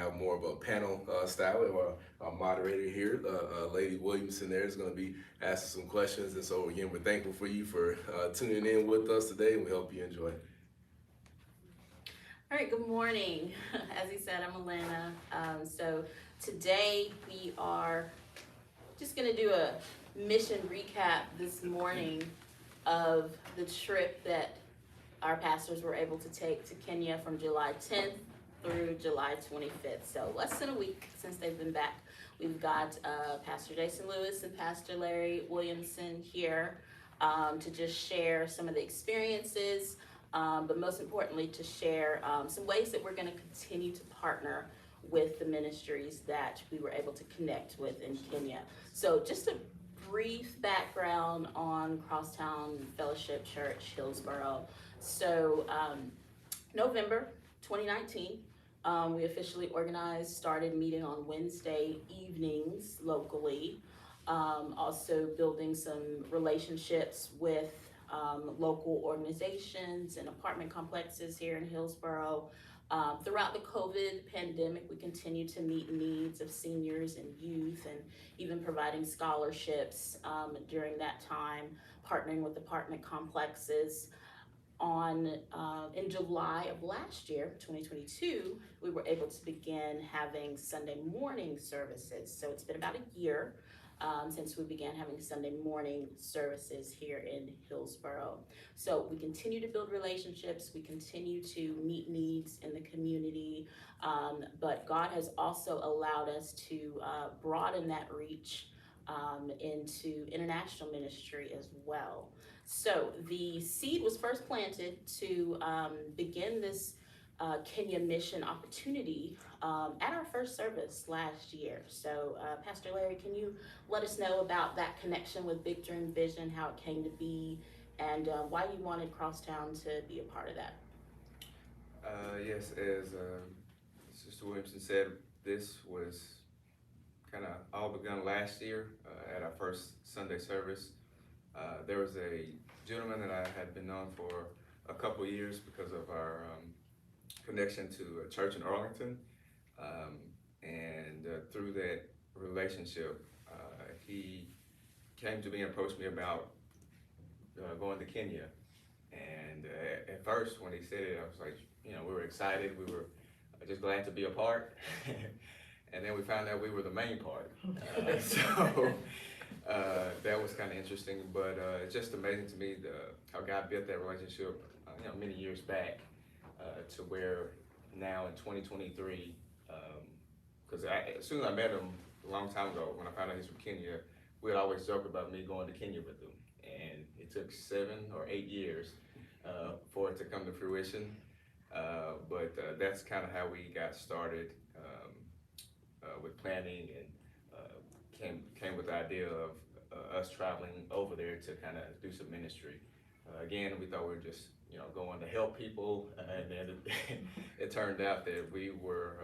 have more of a panel style. We have our moderator here, Lady Williamson. There is going to be asking some questions, and so again, we're thankful for you for tuning in with us today, and we hope you enjoy. All right, good morning. As he said, I'm Alana. So today we are just going to do a mission recap this morning of the trip that our pastors were able to take to Kenya from July 10th through July 25th. So less than a week since they've been back. We've got Pastor Jason Lewis and Pastor Larry Williamson here to just share some of the experiences, but most importantly to share some ways that we're going to continue to partner with the ministries that we were able to connect with in Kenya. So just a brief background on Crosstown Fellowship Church, Hillsborough. So November 2019, we officially started meeting on Wednesday evenings locally, also building some relationships with local organizations and apartment complexes here in Hillsborough. Throughout the COVID pandemic, we continue to meet needs of seniors and youth, and even providing scholarships during that time, partnering with apartment complexes. In July of last year, 2022, we were able to begin having Sunday morning services. So it's been about a year since we began having Sunday morning services here in Hillsborough. So we continue to build relationships, we continue to meet needs in the community, but God has also allowed us to broaden that reach into international ministry as well. So the seed was first planted to begin this Kenya mission opportunity at our first service last year. So Pastor Larry, can you let us know about that connection with Big Dream Vision, how it came to be, and why you wanted Crosstown to be a part of that? Yes, as Sister Williamson said, this was kind of all begun last year at our first Sunday service. There was a gentleman that I had been known for a couple years because of our connection to a church in Arlington, and through that relationship, he came to me and approached me about going to Kenya. And at first, when he said it, I was like, we were excited. We were just glad to be a part. And then we found out we were the main part. So that was kind of interesting. But it's just amazing to me how God built that relationship, many years back, to where now in 2023, because as soon as I met him a long time ago, when I found out he's from Kenya, we had always joked about me going to Kenya with him. And it took 7 or 8 years for it to come to fruition. But that's kind of how we got started with planning, and came with the idea of us traveling over there to kind of do some ministry. Again, we thought we were just going to help people, and then it turned out that we were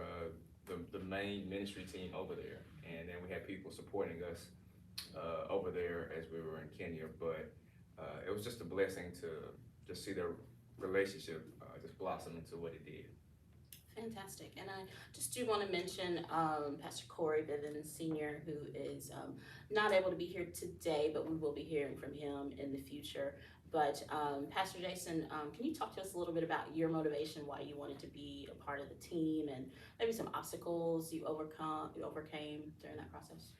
the main ministry team over there, and then we had people supporting us over there as we were in Kenya. But it was just a blessing to just see their relationship just blossom into what it did. Fantastic. And I just do want to mention Pastor Corey Bivens Sr., who is not able to be here today, but we will be hearing from him in the future. But Pastor Jason, can you talk to us a little bit about your motivation, why you wanted to be a part of the team, and maybe some obstacles you overcame during that process?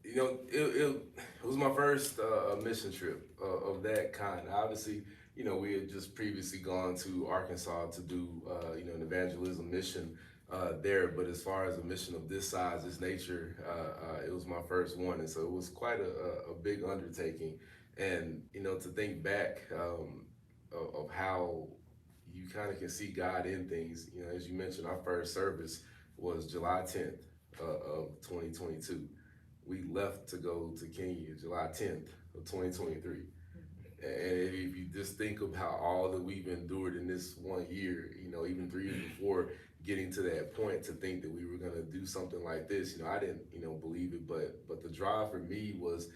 It was my first mission trip of that kind. Obviously, we had just previously gone to Arkansas to do, an evangelism mission there. But as far as a mission of this size, this nature, it was my first one. And so it was quite a big undertaking. And, to think back of how you kind of can see God in things, as you mentioned, our first service was July 10th of 2022. We left to go to Kenya July 10th of 2023. And if you just think about all that we've endured in this 1 year, even 3 years before getting to that point, to think that we were going to do something like this, I didn't, believe it. But the drive for me was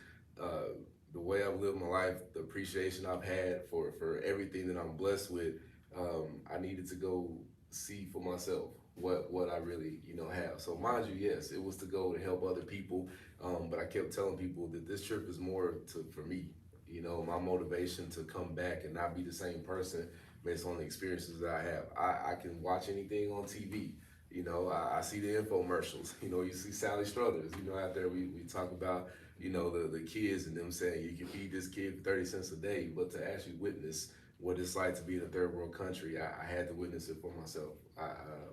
the way I've lived my life, the appreciation I've had for everything that I'm blessed with. I needed to go see for myself what I really, have. So mind you, yes, it was to go to help other people, but I kept telling people that this trip is more for me. My motivation to come back and not be the same person based on the experiences that I have. I can watch anything on TV. I see the infomercials. You see Sally Struthers. Out there we talk about the kids and them saying you can feed this kid 30 cents a day, but to actually witness what it's like to be in a third world country, I had to witness it for myself.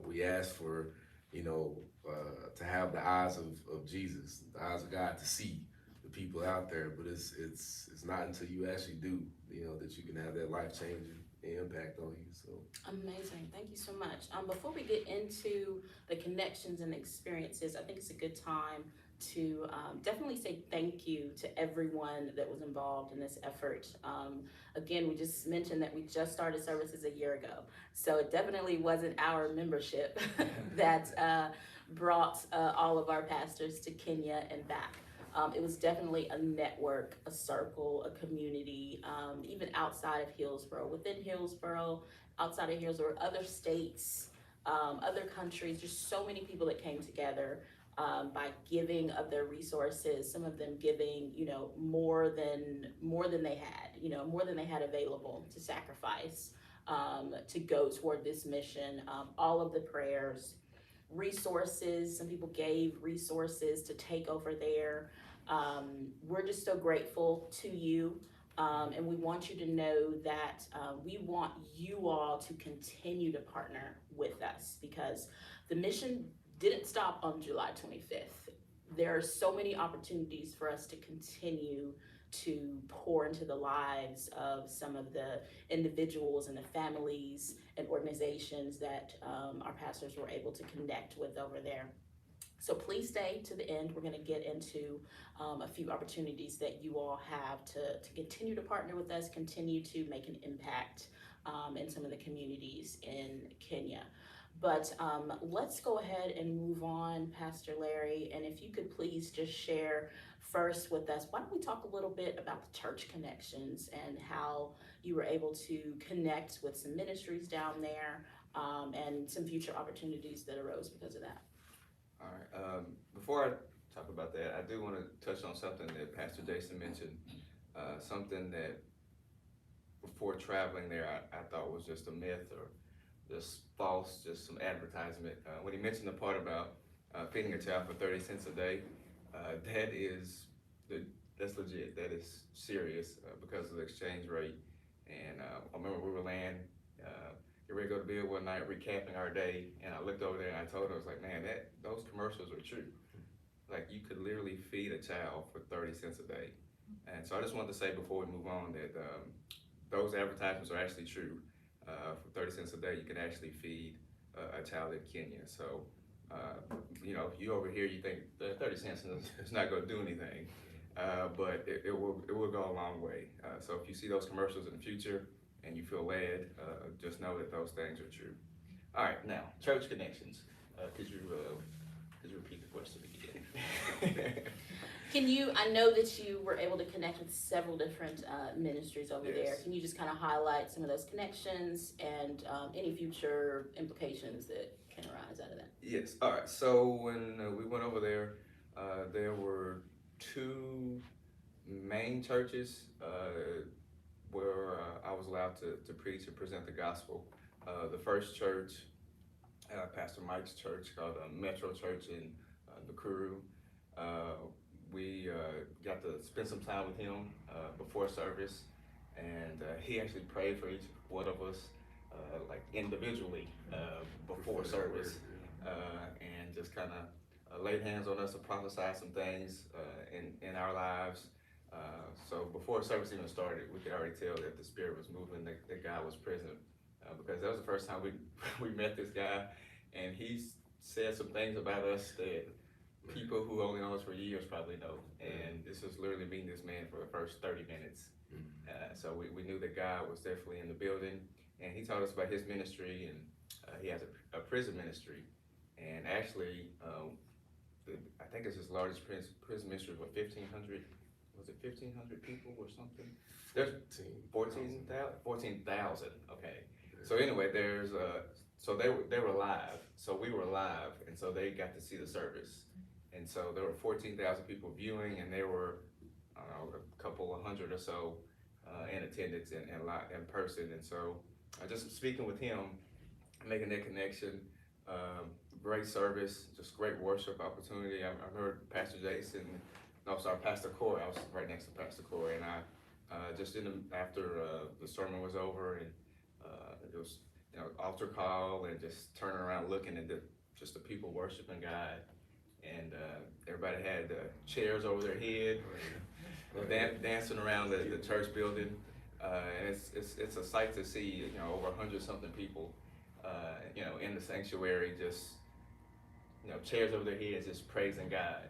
We asked for, to have the eyes of Jesus, the eyes of God, to see the people out there. But it's not until you actually do, that you can have that life changing impact on you. So Amazing. Thank you so much. Before we get into the connections and experiences, I think it's a good time to definitely say thank you to everyone that was involved in this effort. Again, we just mentioned that we just started services a year ago, so it definitely wasn't our membership that brought all of our pastors to Kenya and back. It was definitely a network, a circle, a community, even outside of Hillsborough, within Hillsborough, outside of Hillsborough, other states, other countries. There's so many people that came together by giving of their resources. Some of them giving, more than they had, more than they had available to sacrifice to go toward this mission. All of the prayers, resources. Some people gave resources to take over there. We're just so grateful to you. And we want you to know that we want you all to continue to partner with us, because the mission didn't stop on July 25th. There are so many opportunities for us to continue to pour into the lives of some of the individuals and the families and organizations that our pastors were able to connect with over there. So please stay to the end. We're going to get into a few opportunities that you all have to continue to partner with us, continue to make an impact in some of the communities in Kenya. But let's go ahead and move on, Pastor Larry. And if you could please just share first with us, why don't we talk a little bit about the church connections and how you were able to connect with some ministries down there and some future opportunities that arose because of that. All right. Before I talk about that, I do want to touch on something that Pastor Jason mentioned. Something that before traveling there, I thought was just a myth or just false, just some advertisement. When he mentioned the part about feeding a child for 30 cents a day, that's legit. That is serious because of the exchange rate. And I remember we were laying, get ready to go to bed one night, recapping our day, and I looked over there and I told her, I was like, man, those commercials are true. Like, you could literally feed a child for 30 cents a day. And so I just wanted to say before we move on that those advertisements are actually true. For 30 cents a day, you can actually feed a child in Kenya. So, if you over here, you think 30 cents is not going to do anything, but it will go a long way. So if you see those commercials in the future and you feel led, just know that those things are true. All right, now church connections. Could you repeat the question again? I know that you were able to connect with several different ministries over there. Can you just kind of highlight some of those connections and any future implications that can arise out of that? Yes, all right. So when we went over there, there were two main churches where I was allowed to preach and present the gospel. The first church, Pastor Mike's church, called Metro Church in Nakuru. We got to spend some time with him before service, and he actually prayed for each one of us, like individually, before service, and just kind of laid hands on us to prophesy some things in our lives. So before service even started, we could already tell that the Spirit was moving, that God was present, because that was the first time we met this guy, and he said some things about us that people who only know us for years probably know. And this was literally meeting this man for the first 30 minutes. So we knew that God was definitely in the building, and he told us about his ministry, and he has a prison ministry. And actually, I think it's his largest prison ministry with 1,500, was it 1,500 people or something? There's 14,000, okay. So anyway, there's so they were live, so we were live, and so they got to see the service. And so there were 14,000 people viewing, and there were, I don't know, a couple of hundred or so in attendance and live in person. And so just speaking with him, making that connection, great service, just great worship opportunity. I heard Pastor Jason, no, sorry, Pastor Corey. I was right next to Pastor Corey, and I just after the sermon was over, and it was, you know, altar call, and just turning around looking at just the people worshiping God, and everybody had chairs over their head, dancing around the church building, and it's a sight to see, you know, over 100-something people, you know, in the sanctuary, just, you know, chairs over their heads, just praising God.